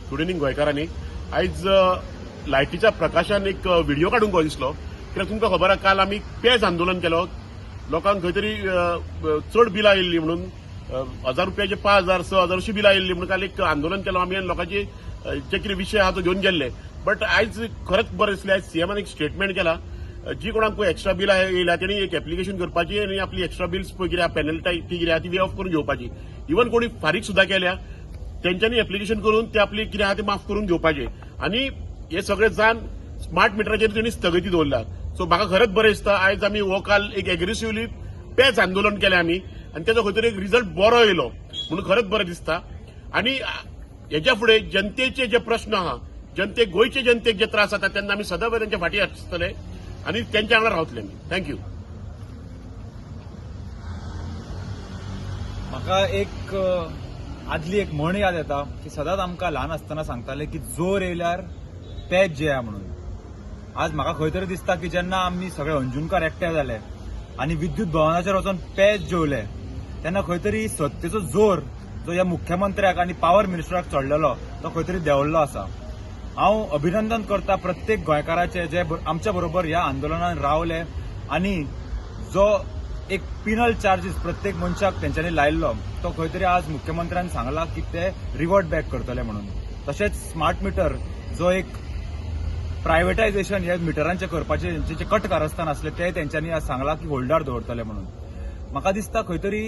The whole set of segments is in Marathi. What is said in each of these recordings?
स्टुडंट गोंयकारांनी आयज लायटीच्या प्रकाशान एक व्हिडिओ काडूंक कहो दिसलो कित्याक तुमकां खबर आहा काल आमी पेज आंदोलन केलो लोकांक खंय तरी चड बिलां येयल्लीं म्हणून 1000 रुपयाचे 5000 6000 अशी बिलां येयल्लीं म्हणून काल एक आंदोलन केलो आमी आनी लोकांचे जे कितें विशय आहा तो घेवन गेल्ले बट आयज खरेंच बरें दिसलें आयज सीएमान एक स्टेटमेंट केला जी कोणाक एक्स्ट्रा बिलां येयल्या तेणी एक एप्लिकेशन करपाची आनी आपली एक्स्ट्रा बिल्स पळय कितें पेनल्टी ती कितें आहा ती वे ऑफ करून घेवपाची इवन कोणी फारीक सुद्दां केल्या तेंच्यांनी एप्लिकेशन करून ते आपली कितें आहा ते माफ करून घेवपाचे आनी हे सगळे जाण स्मार्ट मिटराचेर तेणी स्थगिती दवरल्या सो म्हाका खरेंच बरें दिसता आयज आमी हो काल एक एग्रेसिव्हली पेज आंदोलन केलें आमी आनी तेजो खंय तरी एक रिजल्ट बरो येयलो म्हणून खरेंच बरें दिसता आनी हेच्या फुडें जनतेचे जे प्रश्न आहा जनतेक गोंयचे जनतेक जे त्रास जाता तेन्ना आमी सदां तेंच्या फाटीं आसतले आनी तेंच्या वांगडा रावतले थँक्यू. म्हाका एक आदली एक म्हण याद येता की सदांच आमकां ल्हान आसतना सांगताले की जोर येयल्यार पेज जेया म्हणून. आज म्हाका खंय तरी दिसता की जेन्ना आमी सगळे अंजुणकार एकठांय जाले आनी विद्युत भवनाचेर वचून पेज जेवले तेन्ना खंय तरी सत्तेचो जोर जो ह्या मुख्यमंत्र्याक आनी पावर मिनिस्टराक चडलेलो तो खंय तरी देंवल्लो आसा. हांव अभिनंदन करता प्रत्येक गोंयकाराचे जे आमच्या बरोबर ह्या आंदोलनात रावले आनी जो एक पिनल चार्जीस प्रत्येक मनशाक तेंच्यांनी लायिल्लो तो खंय तरी आज मुख्यमंत्र्यान सांगला की ते रिवर्ट बॅक करतले म्हणून. तशेंच स्मार्ट मिटर जो एक प्रायवेटायझेशन हे मिटरांचे करपाचे जे कट कारस्थान आसले ते तेंच्यांनी आज सांगला की होल्डार दवरतले म्हणून. म्हाका दिसता खंय तरी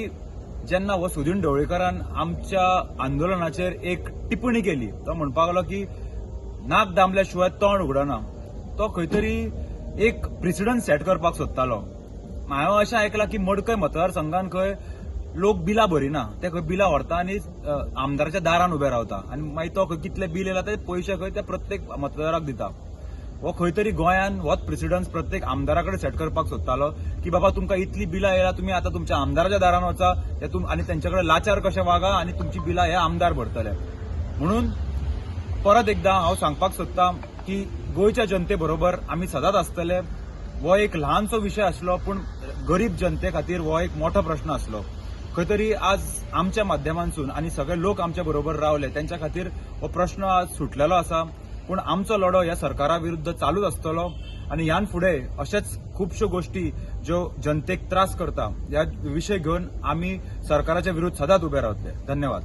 जेन्ना हो सुदीन ढवळीकरान आमच्या आंदोलनाचेर एक टिप्पणी केली तो म्हणपाक लागलो की नाक दामल्या शिवाय तोंड उगडना तो खंय तरी एक प्रिसिडंट सेट करपाक सोदतालो. हांवें अशें आयकलां की मडकय मतदारसंघान खंय लोक बिलां भरिना ते खंय बिलां व्हरता आनी आमदाराच्या दारान उबे रावता आनी मागीर तो खंय कितले बिल येयला ते पयशे खंय ते प्रत्येक मतदाराक दिता. हो खंय तरी गोंयान होच प्रेसिडंट प्रत्येक आमदारा कडेन सेट करपाक सोदतालो की बाबा तुमकां इतली बिलां येयला तुमी आतां तुमच्या आमदाराच्या दारान वचा आनी तेंच्या कडेन लाचार कशें वागा आनी तुमची बिलां हे आमदार भरतले. म्हणून परत एकदां हांव सांगपाक सोदतां की गोंयच्या जनते बरोबर आमी सदांच आसतले. हो एक ल्हानसो विशय आसलो पूण गरीब जनते खातीर हो एक मोठो प्रश्न आसलो. खंय तरी आज आमच्या माध्यमांतसून आनी सगळे लोक आमच्या बरोबर रावले त्यांच्या खातीर हो प्रश्न आज सुटलेलो आसा. पूण आमचो लढो ह्या सरकारा विरुद्ध चालूच आसतलो आनी ह्यान फुडें अशेच खुबश्यो गोष्टी ज्यो जनतेक त्रास करता ह्या विशय घेवन आमी सरकाराच्या विरुद्ध सदांच उबे रावतले. धन्यवाद.